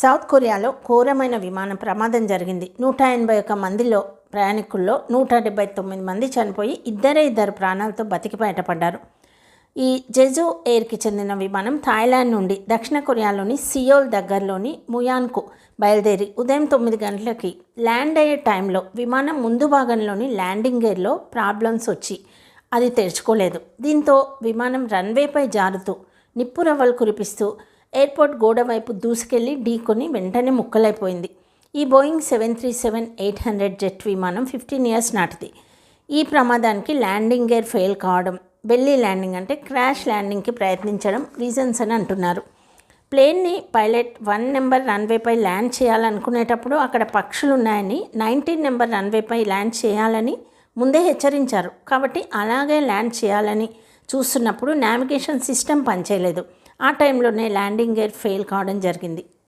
South కొరియాలో ఘోరమైన విమాన ప్రమాదం జరిగింది. 181 మందిలో ప్రయాణికుల్లో 179 మంది చనిపోయి ఇద్దరు ప్రాణాలతో బతికి బయటపడ్డారు. ఈ జెజు ఎయిర్కి చెందిన విమానం థాయిలాండ్ నుండి దక్షిణ కొరియాలోని సియోల్ దగ్గరలోని ముయాన్కు బయలుదేరి ఉదయం 9 గంటలకి ల్యాండ్ అయ్యే టైంలో విమానం ముందు భాగంలోని ల్యాండింగ్ గేర్లో ప్రాబ్లమ్స్ వచ్చి అది తెరుచుకోలేదు. దీంతో విమానం రన్వేపై జారుతూ నిప్పు రవ్వలు కురిపిస్తూ ఎయిర్పోర్ట్ గోడ వైపు దూసుకెళ్లి ఢీకొని వెంటనే ముక్కలైపోయింది. ఈ బోయింగ్ 737-800 జెట్ విమానం 15 ఇయర్స్ నాటిది. ఈ ప్రమాదానికి ల్యాండింగ్ గేర్ ఫెయిల్ కావడం, బెల్లీ ల్యాండింగ్ అంటే క్రాష్ ల్యాండింగ్కి ప్రయత్నించడం రీజన్స్ అని అంటున్నారు. ప్లేన్ని పైలట్ 1 నెంబర్ రన్వేపై ల్యాండ్ చేయాలనుకునేటప్పుడు అక్కడ పక్షులు ఉన్నాయని 19 నెంబర్ రన్వేపై ల్యాండ్ చేయాలని ముందే హెచ్చరించారు. కాబట్టి అలాగే ల్యాండ్ చేయాలని చూస్తున్నప్పుడు నావిగేషన్ సిస్టమ్ పనిచేయలేదు. ఆ టైంలోనే ల్యాండింగ్ గేర్ ఫెయిల్ కావడం జరిగింది.